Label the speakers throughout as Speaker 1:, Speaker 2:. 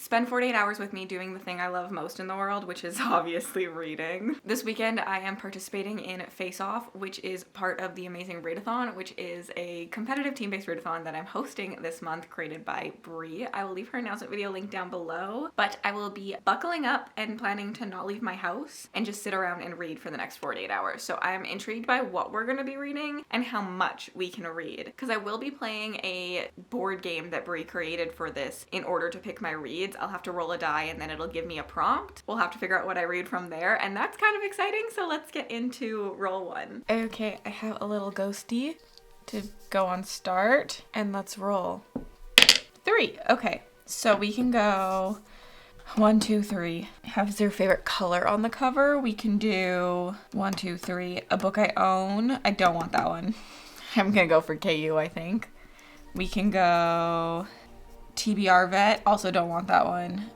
Speaker 1: spend 48 hours with me doing the thing I love most in the world, which is obviously reading. This weekend I am participating in Face Off, which is part of the Amazing Readathon, which is a competitive team-based readathon that I'm hosting this month, created by Brie. I will leave her announcement video linked down below, but I will be buckling up and planning to not leave my house and just sit around and read for the next 48 hours. So I'm intrigued by what we're gonna be reading and how much we can read, because I will be playing a board game that Brie created for this in order to pick my reads. I'll have to roll a die and then it'll give me a prompt. We'll have to figure out what I read from there, and that's kind of exciting, so let's get into roll one. Okay, I have a little ghosty to go on start, and let's roll. 3. Okay, so we can go 1, 2, 3. Have your favorite color on the cover. We can do 1, 2, 3. A book I own. I don't want that one. I'm gonna go for KU, I think. We can go TBR Vet. Also don't want that one.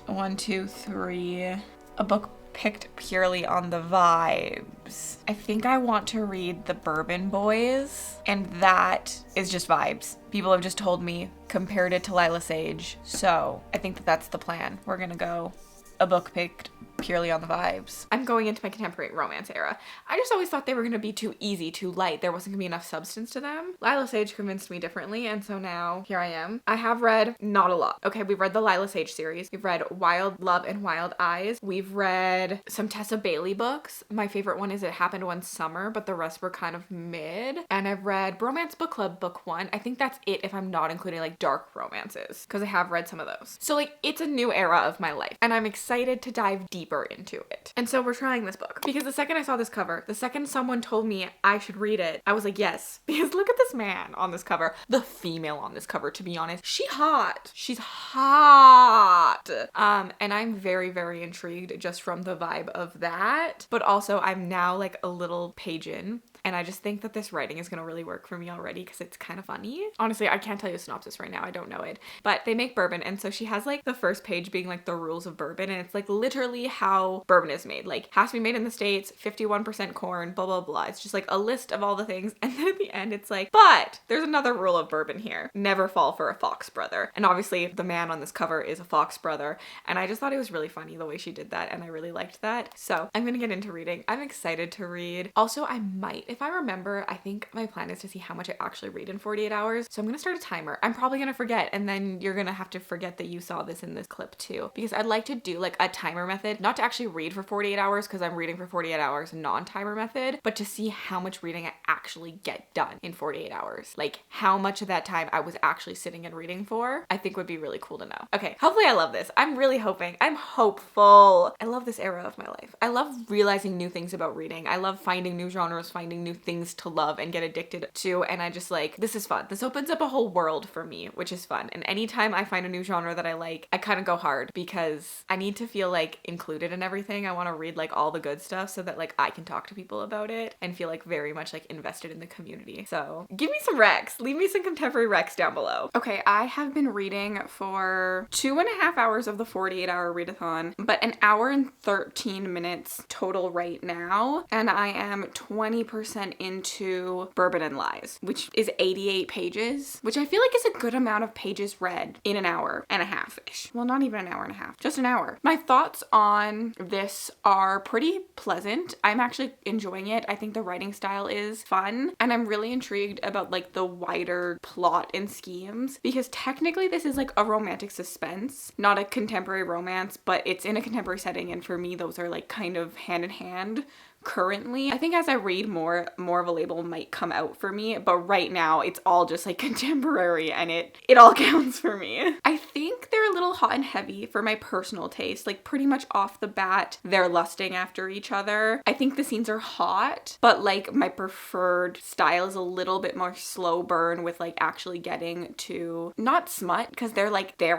Speaker 1: 1, 2, 3. A book picked purely on the vibes. I think I want to read The Bourbon Boys, and that is just vibes. People have just told me, compared it to Lila Sage, so I think that that's the plan. We're gonna go a book picked purely on the vibes. I'm going into my contemporary romance era. I just always thought they were gonna be too easy, too light. There wasn't gonna be enough substance to them. Lila Sage convinced me differently, and so now here I am. I have read not a lot. Okay, we've read the Lila Sage series. We've read Wild Love and Wild Eyes. We've read some Tessa Bailey books. My favorite one is It Happened One Summer, but the rest were kind of mid. And I've read Bromance Book Club Book 1. I think that's it if I'm not including like dark romances, because I have read some of those. So like, it's a new era of my life, and I'm excited to dive deeper into it. And so we're trying this book, because the second I saw this cover, the second someone told me I should read it, I was like, yes, because look at this man on this cover. The female on this cover, to be honest, she's hot. She's hot. And I'm very, very intrigued just from the vibe of that. But also I'm now like a little page in, and I just think that this writing is gonna really work for me already, because it's kind of funny. Honestly, I can't tell you a synopsis right now. I don't know it. But they make bourbon, and so she has like the first page being like the rules of bourbon, and it's like literally how bourbon is made. Like, has to be made in the States, 51% corn, blah, blah, blah. It's just like a list of all the things. And then at the end, it's like, but there's another rule of bourbon here. Never fall for a fox brother. And obviously the man on this cover is a fox brother. And I just thought it was really funny the way she did that, and I really liked that. So I'm gonna get into reading. I'm excited to read. Also, I might, if I remember, I think my plan is to see how much I actually read in 48 hours. So I'm gonna start a timer. I'm probably gonna forget, and then you're gonna have to forget that you saw this in this clip too, because I'd like to do like a timer method, not to actually read for 48 hours, because I'm reading for 48 hours non-timer method, but to see how much reading I actually get done in 48 hours. Like, how much of that time I was actually sitting and reading for, I think would be really cool to know. Okay, hopefully I love this. I'm really hoping. I'm hopeful. I love this era of my life. I love realizing new things about reading. I love finding new genres, finding new things to love and get addicted to, and I just like, this is fun. This opens up a whole world for me, which is fun. And anytime I find a new genre that I like, I kind of go hard, because I need to feel like included in everything. I want to read like all the good stuff so that like I can talk to people about it and feel like very much like invested in the community. So give me some recs. Leave me some contemporary recs down below. Okay, I have been reading for 2.5 hours of the 48-hour readathon, but an hour and 13 minutes total right now, and I am 20% into Bourbon and Lies, which is 88 pages, which I feel like is a good amount of pages read in an hour and a half-ish. Well, not even an hour and a half, just an hour. My thoughts on this are pretty pleasant. I'm actually enjoying it. I think the writing style is fun, and I'm really intrigued about like the wider plot and schemes, because technically this is like a romantic suspense, not a contemporary romance, but it's in a contemporary setting, and for me those are like kind of hand in hand currently. I think as I read more of a label might come out for me, but right now it's all just like contemporary, and it all counts for me. I think they're a little hot and heavy for my personal taste. Like, pretty much off the bat, they're lusting after each other. I think the scenes are hot, but like my preferred style is a little bit more slow burn, with like actually getting to not smut, because they're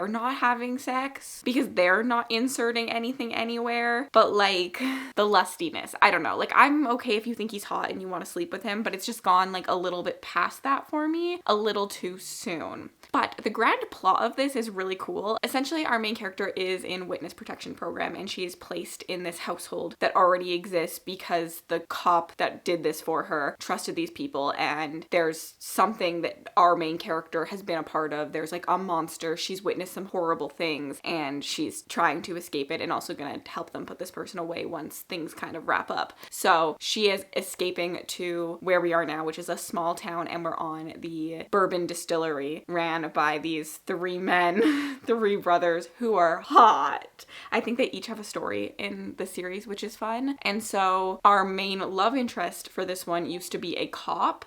Speaker 1: not having sex, because they're not inserting anything anywhere, but like the lustiness. I don't know. Like, I'm okay if you think he's hot and you want to sleep with him, but it's just gone like a little bit past that for me, a little too soon. But the grand plot of this is really cool. Essentially, essentially our main character is in witness protection program, and she is placed in this household that already exists because the cop that did this for her trusted these people, and there's something that our main character has been a part of. There's like a monster. She's witnessed some horrible things, and she's trying to escape it and also gonna help them put this person away once things kind of wrap up. So she is escaping to where we are now, which is a small town, and we're on the bourbon distillery ran by these three men, three brothers who are hot. I think they each have a story in the series, which is fun. And so our main love interest for this one used to be a cop,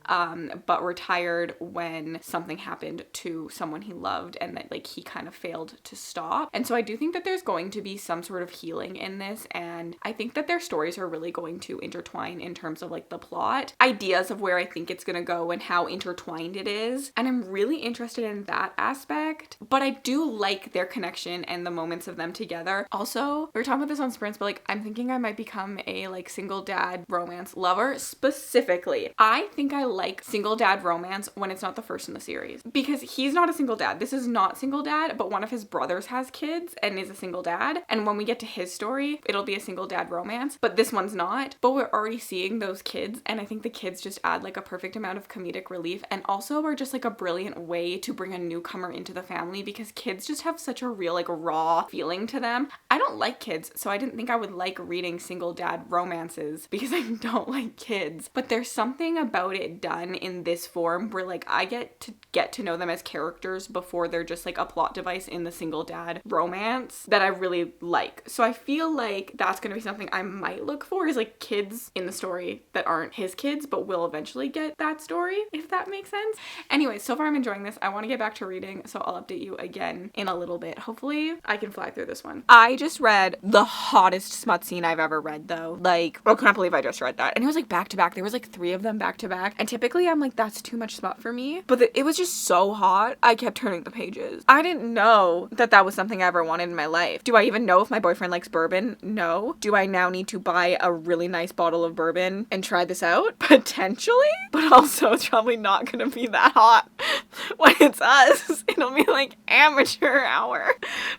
Speaker 1: but retired when something happened to someone he loved, and that like he kind of failed to stop. And so I do think that there's going to be some sort of healing in this, and I think that their stories are really going to intertwine in terms of like the plot, ideas of where I think it's gonna go and how intertwined it is. And I'm really interested in that aspect, but I do like their connection and the moments of them together. Also, we were talking about this on Sprints, but like I'm thinking I might become a like single dad romance lover. Specifically, I think I like single dad romance when it's not the first in the series, because he's not a single dad. This is not single dad, but one of his brothers has kids and is a single dad, and when we get to his story, it'll be a single dad romance, but this one's not. But we're already seeing those kids, and I think the kids just add like a perfect amount of comedic relief, and also are just like a brilliant way to bring a newcomer into the family, because kids just have such a real like raw feeling to them. I don't like kids, so I didn't think I would like reading single dad romances because I don't like kids, but there's something about it done in this form where like I get to know them as characters before they're just like a plot device in the single dad romance that I really like. So I feel like that's gonna be something I might look for, is like kids in the story that aren't his kids but will eventually get that story, if that makes sense. Anyway, so far I'm enjoying this. I want to get back to reading, so I'll update you again in a little bit. Hopefully I can fly through this one. I just read the hottest smut scene I've ever read though. Like, I can't believe I just read that. And it was like back to back. There was like 3 of them back to back. And typically I'm like, that's too much smut for me. But it was just so hot. I kept turning the pages. I didn't know that that was something I ever wanted in my life. Do I even know if my boyfriend likes bourbon? No. Do I now need to buy a really nice bottle of bourbon and try this out? Potentially. But also it's probably not gonna be that hot when it's us. It'll be like amateur hour.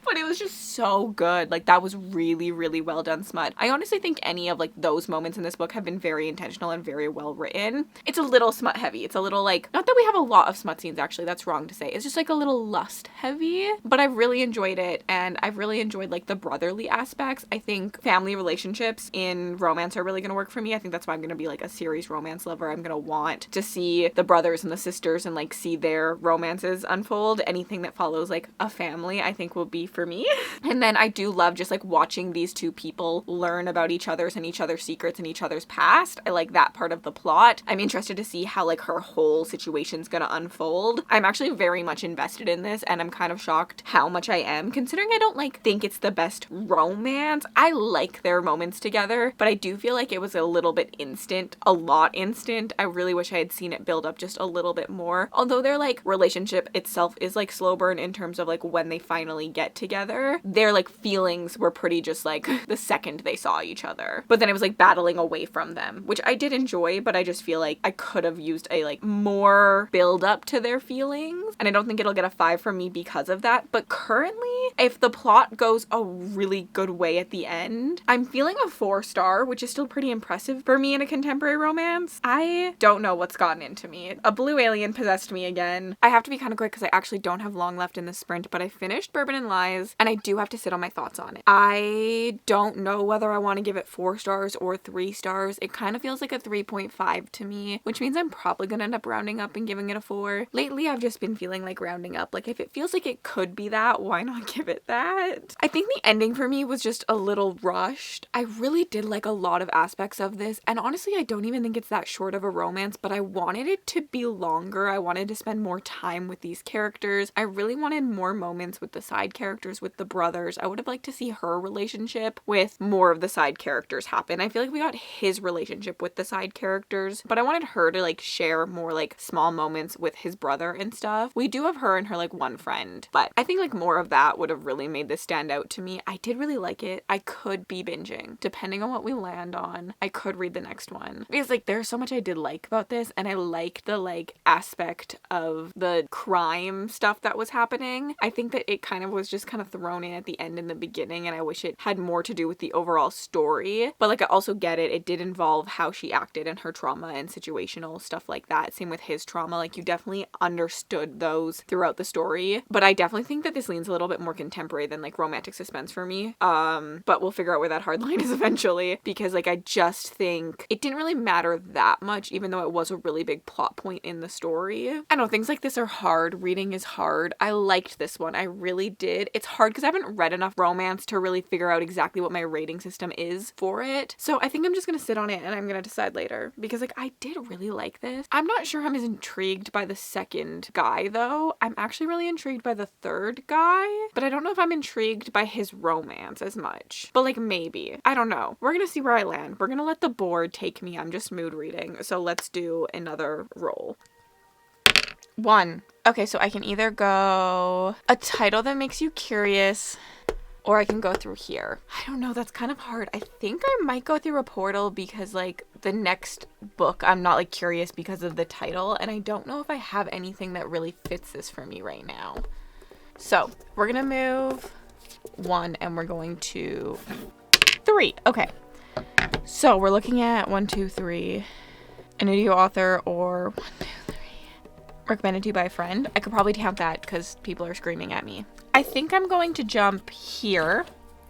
Speaker 1: But it was just so good. Like, that was really, really well done smut. I honestly think any of like those moments in this book have been very intentional and very well written. It's a little smut heavy. It's a little like, not that we have a lot of smut scenes actually, that's wrong to say. It's just like a little lust heavy, but I've really enjoyed it, and I've really enjoyed like the brotherly aspects. I think family relationships in romance are really gonna work for me. I think that's why I'm gonna be like a series romance lover. I'm gonna want to see the brothers and the sisters and like see their romances unfold. Anything that follows like a family I think will be for me. And then I do love just like watching these two people learn about each other's and each other's secrets and each other's past. I like that part of the plot. I'm interested to see how like her whole situation's gonna unfold. I'm actually very much invested in this, and I'm kind of shocked how much I am, considering I don't like think it's the best romance. I like their moments together, but I do feel like it was a little bit instant, a lot instant. I really wish I had seen it build up just a little bit more. Although their like relationship itself is like slow burn in terms of like when they finally get together, their like feelings were pretty just like the second they saw each other. But then it was like battling away from them, which I did enjoy, but I just feel like I could have used a like more build up to their feelings, and I don't think it'll get a 5 from me because of that. But currently, if the plot goes a really good way at the end, I'm feeling a 4-star, which is still pretty impressive for me in a contemporary romance. I don't know what's gotten into me. A blue alien possessed me again. I have to be kind of quick because I actually don't have long left in this sprint, but I finished Bourbon and Lies, and I do have to sit on my thoughts on it. I don't know whether I want to give it 4 stars or 3 stars. It kind of feels like a 3.5 to me, which means I'm probably gonna end up rounding up and giving it a 4. Lately, I've just been feeling like rounding up. Like, if it feels like it could be that, why not give it that? I think the ending for me was just a little rushed. I really did like a lot of aspects of this, and honestly, I don't even think it's that short of a romance, but I wanted it to be longer. I wanted to spend more time with these characters. I really wanted more moments with the side characters, with the brothers. I would have liked to see her relationship with more of the side characters happen. I feel like we got his relationship with the side characters, but I wanted her to like share more like small moments with his brother and stuff. We do have her and her like one friend, but I think like more of that would have really made this stand out to me. I did really like it. I could be binging. Depending on what we land on, I could read the next one. Because like there's so much I did like about this, and I liked the like aspect of the crime stuff that was happening. I think that it kind kind of was just kind of thrown in at the end and the beginning, and I wish it had more to do with the overall story. But like, I also get it. It did involve how she acted and her trauma and situational stuff like that. Same with his trauma. Like, you definitely understood those throughout the story. But I definitely think that this leans a little bit more contemporary than like romantic suspense for me. But we'll figure out where that hard line is eventually, because like, I just think it didn't really matter that much, even though it was a really big plot point in the story. I know things like this are hard. Reading is hard. I liked this one. I really did. It's hard because I haven't read enough romance to really figure out exactly what my rating system is for it. So I think I'm just gonna sit on it and I'm gonna decide later, because like, I did really like this. I'm not sure I'm as intrigued by the second guy though. I'm actually really intrigued by the third guy, but I don't know if I'm intrigued by his romance as much. But like, maybe. I don't know. We're gonna see where I land. We're gonna let the board take me. I'm just mood reading. So let's do another roll. 1. Okay, so I can either go a title that makes you curious, or I can go through here. I don't know, that's kind of hard. I think I might go through a portal, because like, the next book I'm not like curious because of the title, and I don't know if I have anything that really fits this for me right now. So we're gonna move 1 and we're going to 3. Okay, so we're looking at 1, 2, 3, a new author, or 1, 2, 3, recommended to you by a friend. I could probably count that because people are screaming at me. I think I'm going to jump here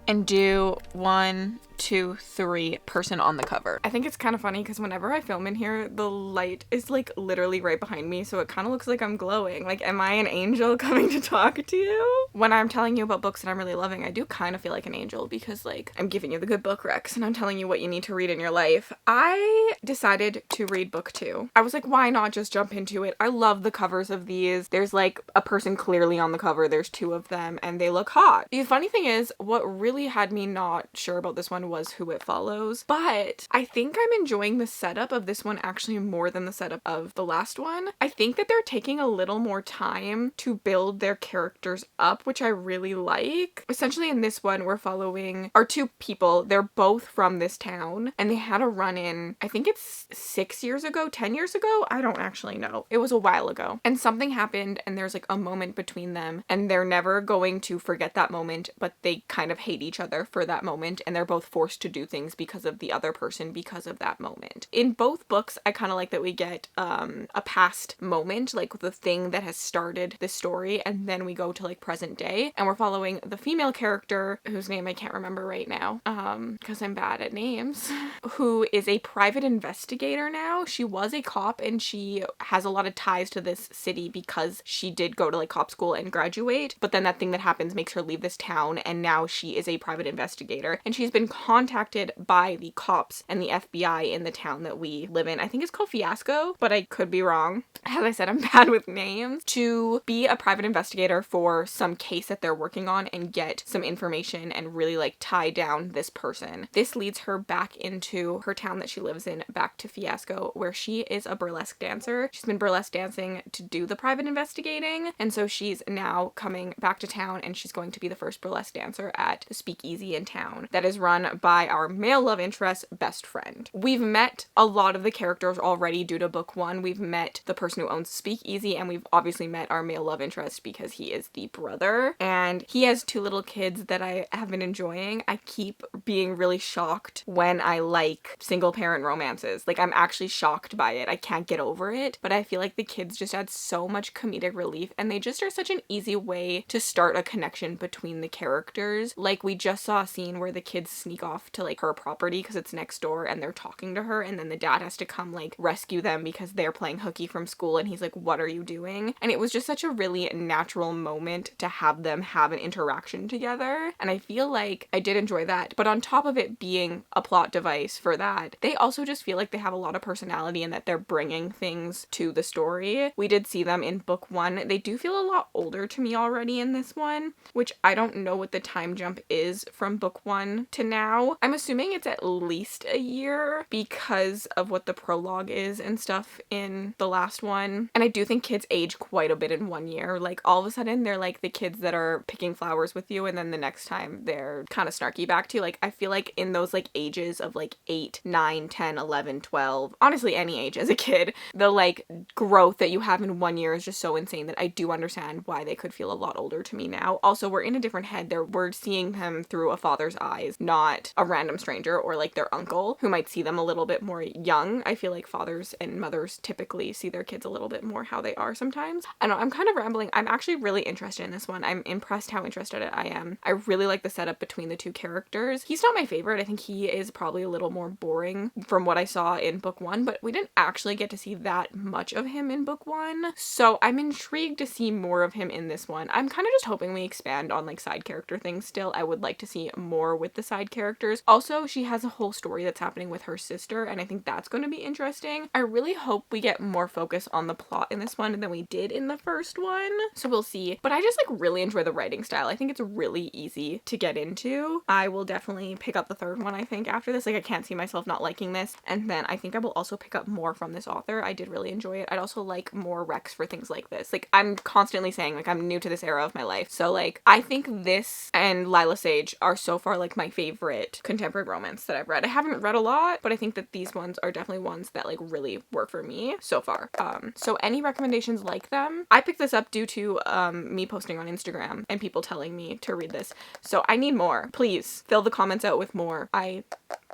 Speaker 1: and do 1, 2, 3 person on the cover. I think it's kind of funny because whenever I film in here, the light is like literally right behind me, so it kind of looks like I'm glowing. Like, am I an angel coming to talk to you? When I'm telling you about books that I'm really loving, I do kind of feel like an angel, because like, I'm giving you the good book recs and I'm telling you what you need to read in your life. I decided to read book 2. I was like, why not just jump into it? I love the covers of these. There's like a person clearly on the cover. There's 2 of them and they look hot. The funny thing is, what really had me not sure about this one was who it follows, but I think I'm enjoying the setup of this one actually more than the setup of the last one. I think that they're taking a little more time to build their characters up, which I really like. Essentially in this one, we're following our 2 people. They're both from this town and they had a run-in, I think it's 6 years ago, 10 years ago? I don't actually know. It was a while ago. And something happened and there's like a moment between them and they're never going to forget that moment, but they kind of hate each other for that moment and they're both forced to do things because of the other person because of that moment. In both books, I kind of like that we get a past moment, like the thing that has started the story, and then we go to like present day and we're following the female character whose name I can't remember right now because I'm bad at names, who is a private investigator now. She was a cop and she has a lot of ties to this city because she did go to like cop school and graduate, but then that thing that happens makes her leave this town and now she is a private investigator and she's been contacted by the cops and the FBI in the town that we live in. I think it's called Fiasco, but I could be wrong. As I said, I'm bad with names. To be a private investigator for some case that they're working on and get some information and really like tie down this person. This leads her back into her town that she lives in, back to Fiasco, where she is a burlesque dancer. She's been burlesque dancing to do the private investigating, and so she's now coming back to town and she's going to be the first burlesque dancer at the speakeasy in town that is run by our male love interest best friend. We've met a lot of the characters already due to book 1. We've met the person who owns speakeasy and we've obviously met our male love interest because he is the brother and he has 2 little kids that I have been enjoying. I keep being really shocked when I like single parent romances. Like, I'm actually shocked by it. I can't get over it, but I feel like the kids just add so much comedic relief and they just are such an easy way to start a connection between the characters. Like, we just saw a scene where the kids sneak off to like her property because it's next door and they're talking to her and then the dad has to come like rescue them because they're playing hooky from school and he's like, what are you doing? And it was just such a really natural moment to have them have an interaction together, and I feel like I did enjoy that. But on top of it being a plot device for that, they also just feel like they have a lot of personality and that they're bringing things to the story. We did see them in book 1. They do feel a lot older to me already in this one, which I don't know what the time jump is from book 1 to now. now. I'm assuming it's at least a year because of what the prologue is and stuff in the last one. And I do think kids age quite a bit in 1 year. Like all of a sudden they're like the kids that are picking flowers with you, and then the next time they're kind of snarky back to you. Like I feel like in those like ages of like 8, 9, 10, 11, 12, honestly any age as a kid, the like growth that you have in 1 year is just so insane that I do understand why they could feel a lot older to me now. Also, we're in a different head. We're seeing them through a father's eyes, not a random stranger or like their uncle who might see them a little bit more young. I feel like fathers and mothers typically see their kids a little bit more how they are sometimes. I know I'm kind of rambling. I'm actually really interested in this one. I'm impressed how interested I am. I really like the setup between the two characters. He's not my favorite. I think he is probably a little more boring from what I saw in book 1, but we didn't actually get to see that much of him in book 1. So I'm intrigued to see more of him in this one. I'm kind of just hoping we expand on like side character things still. I would like to see more with the side characters. Also, she has a whole story that's happening with her sister, and I think that's going to be interesting. I really hope we get more focus on the plot in this one than we did in the first one. So we'll see. But I just like really enjoy the writing style. I think it's really easy to get into. I will definitely pick up the third one, I think, after this. Like I can't see myself not liking this. And then I think I will also pick up more from this author. I did really enjoy it. I'd also like more recs for things like this. Like I'm constantly saying like I'm new to this era of my life. So like I think this and Lila Sage are so far like my favorite contemporary romance that I've read. I haven't read a lot, but I think that these ones are definitely ones that like really work for me so far. So any recommendations like them? I picked this up due to me posting on Instagram and people telling me to read this. So I need more. Please fill the comments out with more. I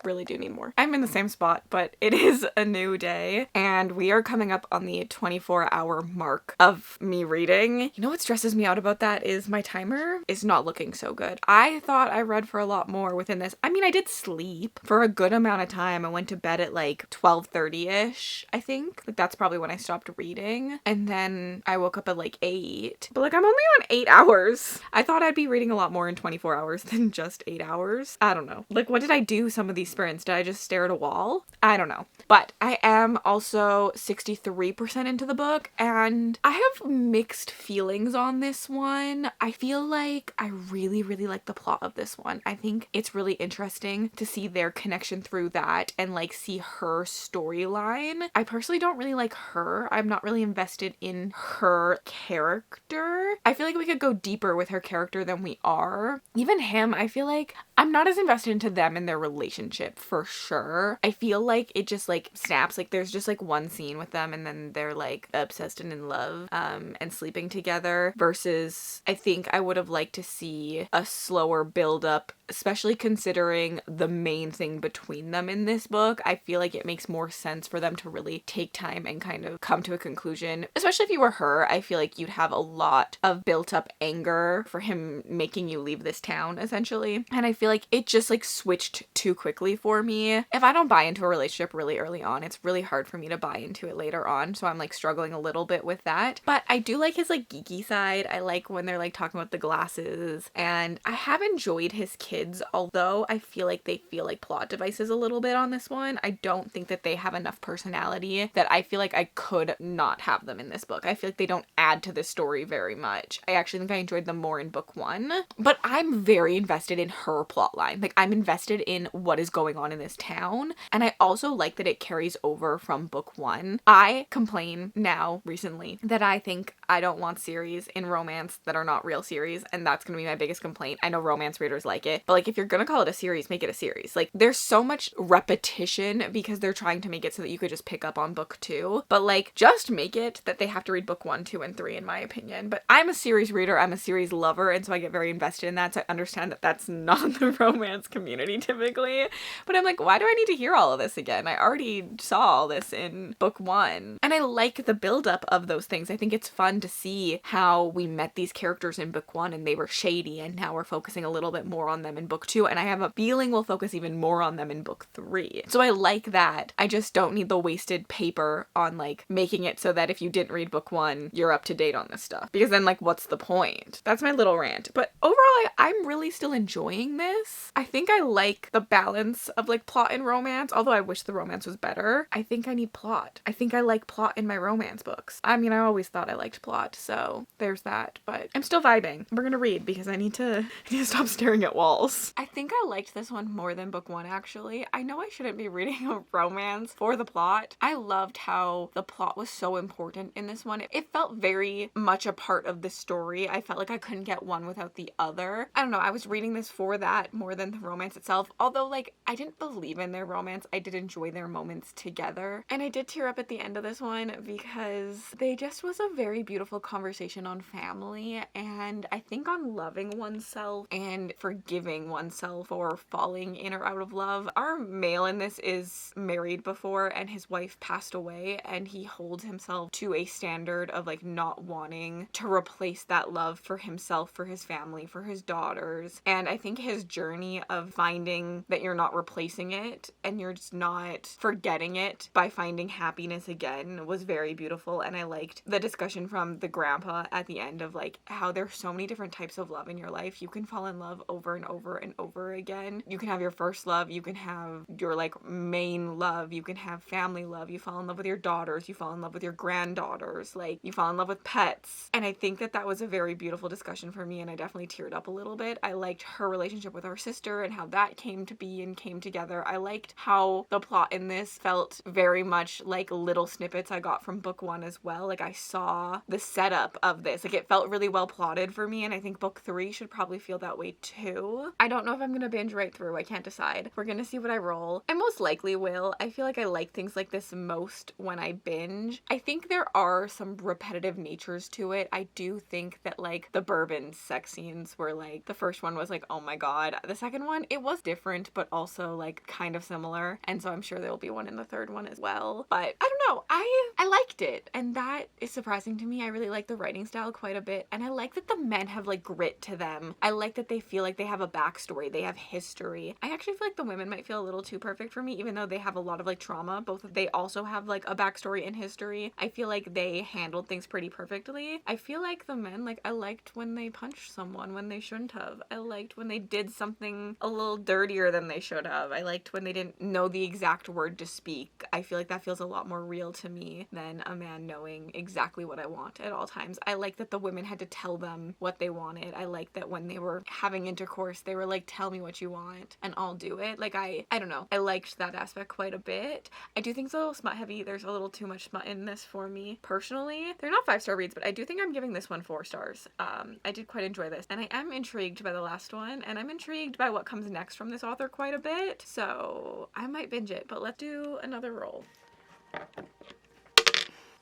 Speaker 1: really do need more. I'm in the same spot, but it is a new day and we are coming up on the 24-hour mark of me reading. You know what stresses me out about that is my timer is not looking so good. I thought I read for a lot more within this. I mean, I did sleep for a good amount of time. I went to bed at like 12:30ish, I think. Like that's probably when I stopped reading. And then I woke up at like 8. But like I'm only on 8 hours. I thought I'd be reading a lot more in 24 hours than just 8 hours. I don't know. Like what did I do some of these sprints? Did I just stare at a wall? I don't know. But I am also 63% into the book and I have mixed feelings on this one. I feel like I really like the plot of this one. I think it's really interesting to see their connection through that and like see her storyline. I personally don't really like her. I'm not really invested in her character. I feel like we could go deeper with her character than we are. Even him, I feel like I'm not as invested into them and their relationship for sure. I feel like it just like snaps. Like there's just like one scene with them and then they're like obsessed and in love and sleeping together, versus I think I would have liked to see a slower build up, especially considering the main thing between them in this book. I feel like it makes more sense for them to really take time and kind of come to a conclusion. Especially if you were her, I feel like you'd have a lot of built up anger for him making you leave this town essentially. And I feel like it just like switched too quickly for me. If I don't buy into a relationship really early on, it's really hard for me to buy into it later on. So I'm like struggling a little bit with that. But I do like his like geeky side. I like when they're like talking about the glasses, and I have enjoyed his kids, although I feel like they feel like plot devices a little bit on this one. I don't think that they have enough personality that I feel like I could not have them in this book. I feel like they don't add to the story very much. I actually think I enjoyed them more in book 1, but I'm very invested in her plotline. Like I'm invested in what is going on in this town, and I also like that it carries over from book 1. I complain now recently that I think I don't want series in romance that are not real series, and that's gonna be my biggest complaint. I know romance readers like it, but like if you're gonna call it a series, make it a series. Like there's so much repetition because they're trying to make it so that you could just pick up on book 2, but like just make it that they have to read book 1, 2, and 3 in my opinion. But I'm a series reader, I'm a series lover, and so I get very invested in that, so I understand that that's not the romance community typically. But I'm like, why do I need to hear all of this again? I already saw all this in book 1. And I like the buildup of those things. I think it's fun to see how we met these characters in book 1 and they were shady, and now we're focusing a little bit more on them in book 2, and I have a feeling we'll focus even more on them in book 3. So I like that. I just don't need the wasted paper on like making it so that if you didn't read book 1, you're up to date on this stuff. Because then like, what's the point? That's my little rant. But overall, I'm really still enjoying this. this. I think I like the balance of like plot and romance, although I wish the romance was better. I think I need plot. I think I like plot in my romance books. I mean, I always thought I liked plot, so there's that, but I'm still vibing. We're gonna read because I need to stop staring at walls. I think I liked this one more than book one, actually. I know I shouldn't be reading a romance for the plot. I loved how the plot was so important in this one. It felt very much a part of the story. I felt like I couldn't get one without the other. I don't know, I was reading this for that more than the romance itself. Although, like, I didn't believe in their romance, I did enjoy their moments together. And I did tear up at the end of this one because they just was a very beautiful conversation on family, and I think on loving oneself and forgiving oneself for falling in or out of love. Our male in this is married before and his wife passed away, and he holds himself to a standard of like not wanting to replace that love for himself, for his family, for his daughters. And I think his journey of finding that you're not replacing it and you're just not forgetting it by finding happiness again was very beautiful. And I liked the discussion from the grandpa at the end of like how there's so many different types of love in your life. You can fall in love over and over and over again. You can have your first love, you can have your like main love, you can have family love, you fall in love with your daughters, you fall in love with your granddaughters, like you fall in love with pets. And I think that that was a very beautiful discussion for me, and I definitely teared up a little bit. I liked her relationship with her sister and how that came to be and came together. I liked how the plot in this felt very much like little snippets I got from book one as well. Like I saw the setup of this. Like it felt really well plotted for me, and I think book three should probably feel that way too. I don't know if I'm gonna binge right through. I can't decide. We're gonna see what I roll. I most likely will. I feel like I like things like this most when I binge. I think there are some repetitive natures to it. I do think that like the bourbon sex scenes were like, the first one was like, oh my god. The second one, it was different, but also like kind of similar. And so I'm sure there will be one in the third one as well. But I don't know. I liked it. And that is surprising to me. I really like the writing style quite a bit. And I like that the men have like grit to them. I like that they feel like they have a backstory. They have history. I actually feel like the women might feel a little too perfect for me, even though they have a lot of like trauma. Both they also have like a backstory and history. I feel like they handled things pretty perfectly. I feel like the men, like I liked when they punched someone when they shouldn't have. I liked when they did something a little dirtier than they should have. I liked when they didn't know the exact word to speak. I feel like that feels a lot more real to me than a man knowing exactly what I want at all times. I like that the women had to tell them what they wanted. I like that when they were having intercourse, they were like, tell me what you want and I'll do it. Like I don't know. I liked that aspect quite a bit. I do think it's a little smut heavy. There's a little too much smut in this for me personally. They're not 5-star reads, but I do think I'm giving this one 4 stars. I did quite enjoy this, and I am intrigued by the last one, and I'm intrigued by what comes next from this author quite a bit, so I might binge it. But let's do another roll.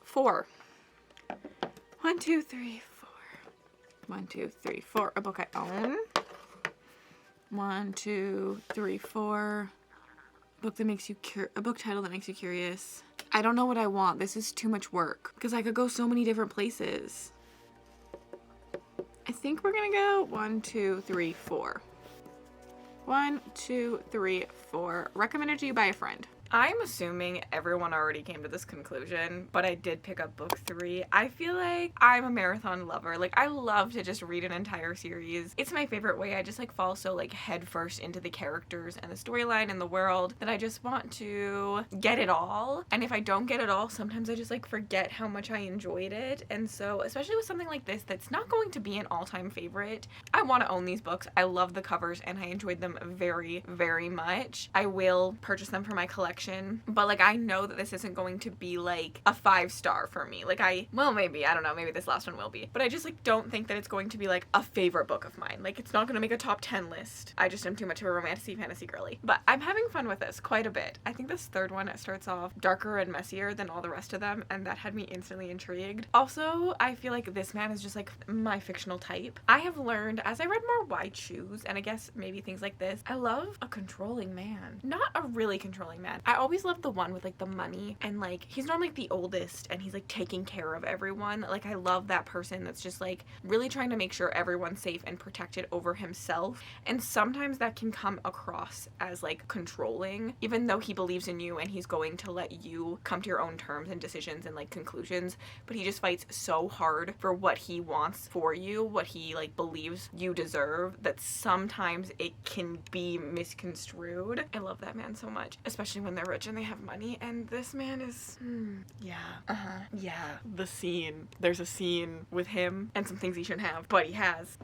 Speaker 1: 4. 1, 2, 3, 4. 1, 2, 3, 4. A book I own. 1, 2, 3, 4. Book that makes you a book title that makes you curious. I don't know what I want. This is too much work because I could go so many different places. I think we're gonna go 1, 2, 3, 4. 1, 2, 3, 4. Recommended to you by a friend. I'm assuming everyone already came to this conclusion, but I did pick up book 3. I feel like I'm a marathon lover. Like, I love to just read an entire series. It's my favorite way. I just like fall so like headfirst into the characters and the storyline and the world that I just want to get it all. And if I don't get it all, sometimes I just like forget how much I enjoyed it. And so, especially with something like this that's not going to be an all-time favorite, I want to own these books. I love the covers and I enjoyed them very, very much. I will purchase them for my collection, but like I know that this isn't going to be like a 5-star for me. Like well, maybe, I don't know, maybe this last one will be, but I just like don't think that it's going to be like a favorite book of mine. Like it's not going to make a top 10 list. I just am too much of a romantic fantasy girly, but I'm having fun with this quite a bit. I think this third one starts off darker and messier than all the rest of them, and that had me instantly intrigued. Also, I feel like this man is just like my fictional type. I have learned as I read more Why Choose, and I guess maybe things like this, I love a controlling man. Not a really controlling man, I always love the one with like the money, and like he's normally like the oldest and he's like taking care of everyone. Like I love that person that's just like really trying to make sure everyone's safe and protected over himself. And sometimes that can come across as like controlling, even though he believes in you and he's going to let you come to your own terms and decisions and like conclusions, but he just fights so hard for what he wants for you, what he like believes you deserve, that sometimes it can be misconstrued. I love that man so much, especially when they're rich and they have money, and this man is the scene. There's a scene with him and some things he shouldn't have, but he has.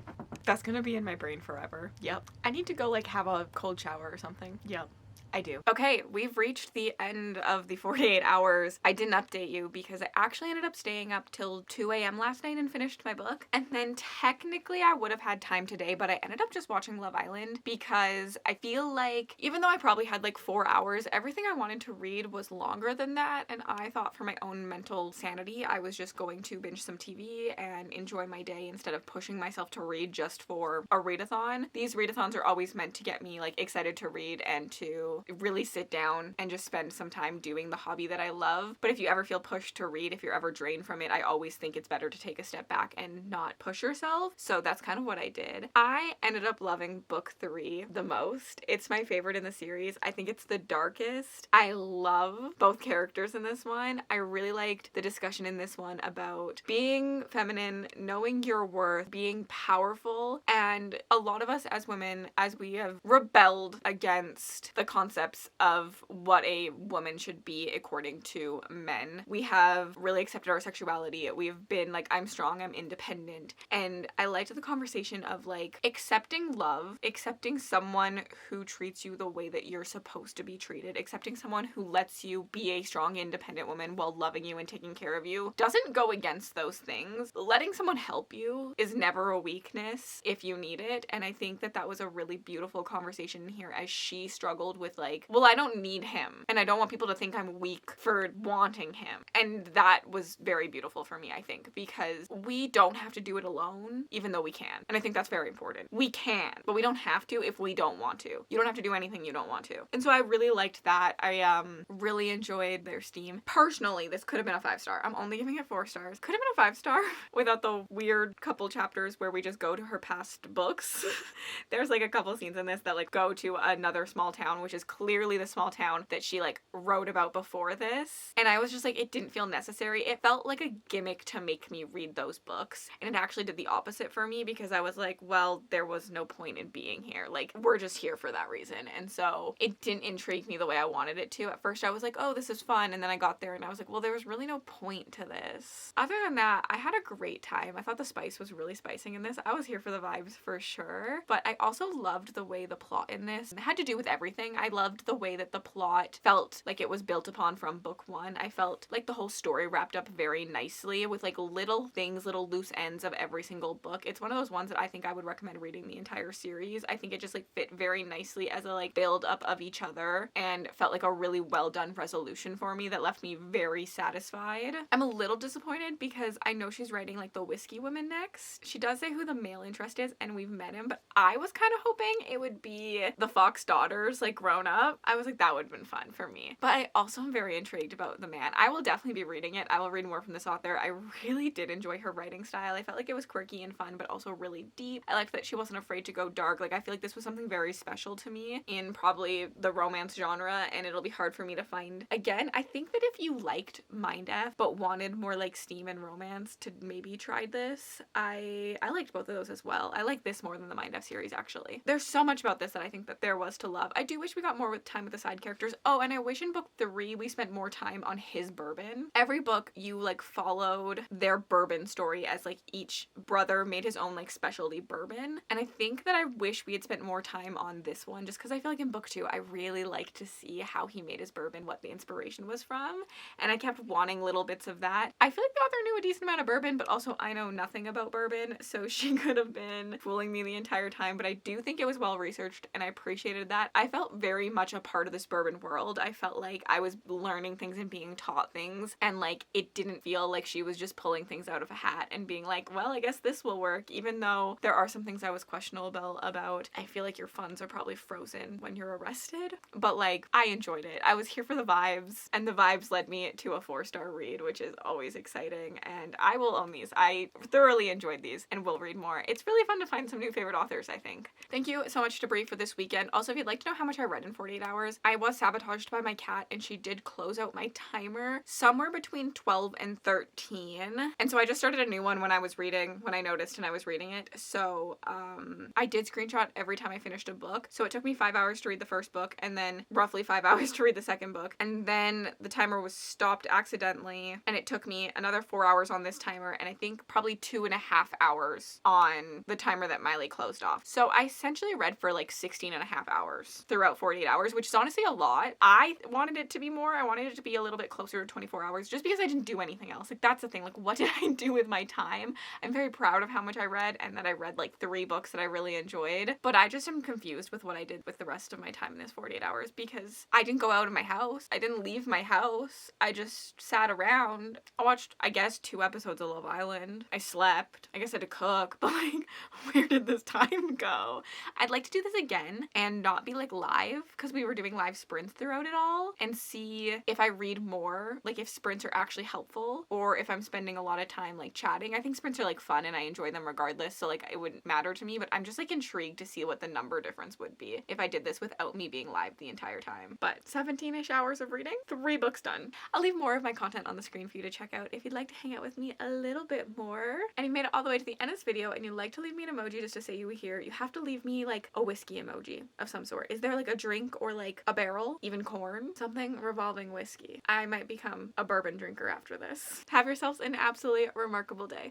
Speaker 1: That's gonna be in my brain forever. Yep. I need to go like have a cold shower or something. Yep. I do. Okay, we've reached the end of the 48 hours. I didn't update you because I actually ended up staying up till 2 a.m. last night and finished my book. And then technically I would have had time today, but I ended up just watching Love Island because I feel like even though I probably had like 4 hours, everything I wanted to read was longer than that. And I thought for my own mental sanity, I was just going to binge some TV and enjoy my day instead of pushing myself to read just for a readathon. These readathons are always meant to get me like excited to read and to really sit down and just spend some time doing the hobby that I love. But if you ever feel pushed to read, if you're ever drained from it, I always think it's better to take a step back and not push yourself. So that's kind of what I did. I ended up loving book 3 the most. It's my favorite in the series. I think it's the darkest. I love both characters in this one. I really liked the discussion in this one about being feminine, knowing your worth, being powerful, and a lot of us as women, as we have rebelled against the concepts of what a woman should be according to men. We have really accepted our sexuality. We've been like, I'm strong, I'm independent. And I liked the conversation of like accepting love, accepting someone who treats you the way that you're supposed to be treated, accepting someone who lets you be a strong, independent woman while loving you and taking care of you doesn't go against those things. Letting someone help you is never a weakness if you need it. And I think that that was a really beautiful conversation here as she struggled with like, well, I don't need him and I don't want people to think I'm weak for wanting him. And that was very beautiful for me, I think, because we don't have to do it alone, even though we can. And I think that's very important. We can, but we don't have to if we don't want to. You don't have to do anything you don't want to. And so I really liked that. I really enjoyed their steam. Personally, this could have been a 5-star. I'm only giving it 4 stars. Could have been a 5-star without the weird couple chapters where we just go to her past books. There's like a couple scenes in this that like go to another small town, which is clearly the small town that she like wrote about before this. And I was just like, it didn't feel necessary. It felt like a gimmick to make me read those books. And it actually did the opposite for me because I was like, well, there was no point in being here. Like, we're just here for that reason. And so it didn't intrigue me the way I wanted it to. At first I was like, oh, this is fun. And then I got there and I was like, well, there was really no point to this. Other than that, I had a great time. I thought the spice was really spicing in this. I was here for the vibes for sure. But I also loved the way the plot in this had to do with everything. I loved the way that the plot felt like it was built upon from book 1. I felt like the whole story wrapped up very nicely with like little things, little loose ends of every single book. It's one of those ones that I think I would recommend reading the entire series. I think it just like fit very nicely as a like build up of each other and felt like a really well done resolution for me that left me very satisfied. I'm a little disappointed because I know she's writing like the Whiskey Women next. She does say who the male interest is and we've met him, but I was kind of hoping it would be the Fox daughters like grown up. I was like, that would have been fun for me. But I also am very intrigued about the man. I will definitely be reading it. I will read more from this author. I really did enjoy her writing style. I felt like it was quirky and fun, but also really deep. I liked that she wasn't afraid to go dark. Like, I feel like this was something very special to me in probably the romance genre, and it'll be hard for me to find again. I think that if you liked Mind F but wanted more like steam and romance to maybe try this, I liked both of those as well. I like this more than the Mind F series, actually. There's so much about this that I think that there was to love. I do wish we got more time with the side characters. Oh, and I wish in book 3 we spent more time on his bourbon. Every book you like followed their bourbon story as like each brother made his own like specialty bourbon. And I think that I wish we had spent more time on this one just because I feel like in book 2 I really liked to see how he made his bourbon, what the inspiration was from. And I kept wanting little bits of that. I feel like the author knew a decent amount of bourbon, but also I know nothing about bourbon, so she could have been fooling me the entire time. But I do think it was well researched and I appreciated that. I felt very very much a part of this bourbon world. I felt like I was learning things and being taught things, and like it didn't feel like she was just pulling things out of a hat and being like, well, I guess this will work, even though there are some things I was questionable about. I feel like your funds are probably frozen when you're arrested, but like I enjoyed it. I was here for the vibes, and the vibes led me to a 4-star read, which is always exciting, and I will own these. I thoroughly enjoyed these and will read more. It's really fun to find some new favorite authors, I think. Thank you so much to Brie for this weekend. Also, if you'd like to know how much I read in 48 hours, I was sabotaged by my cat, and she did close out my timer somewhere between 12 and 13. And so I just started a new one when I was reading, when I noticed and I was reading it. So I did screenshot every time I finished a book. So it took me 5 hours to read the first book, and then roughly 5 hours to read the second book. And then the timer was stopped accidentally, and it took me another 4 hours on this timer, and I think probably 2.5 hours on the timer that Miley closed off. So I essentially read for like 16.5 hours throughout 48 hours, which is honestly a lot. I wanted it to be more. I wanted it to be a little bit closer to 24 hours just because I didn't do anything else. Like, that's the thing. Like, what did I do with my time? I'm very proud of how much I read, and that I read like 3 books that I really enjoyed, but I just am confused with what I did with the rest of my time in this 48 hours because I didn't go out of my house. I didn't leave my house. I just sat around. I watched, I guess, 2 episodes of Love Island. I slept. I guess I had to cook, but like, where did this time go? I'd like to do this again and not be like live, because we were doing live sprints throughout it all, and see if I read more, like if sprints are actually helpful, or if I'm spending a lot of time like chatting. I think sprints are like fun and I enjoy them regardless, so like it wouldn't matter to me, but I'm just like intrigued to see what the number difference would be if I did this without me being live the entire time. But 17-ish hours of reading, 3 books done. I'll leave more of my content on the screen for you to check out if you'd like to hang out with me a little bit more. And you made it all the way to the end of this video and you'd like to leave me an emoji just to say you were here, you have to leave me like a whiskey emoji of some sort. Is there like a drink or like a barrel, even corn, something revolving whiskey? I might become a bourbon drinker after this. Have yourselves an absolutely remarkable day.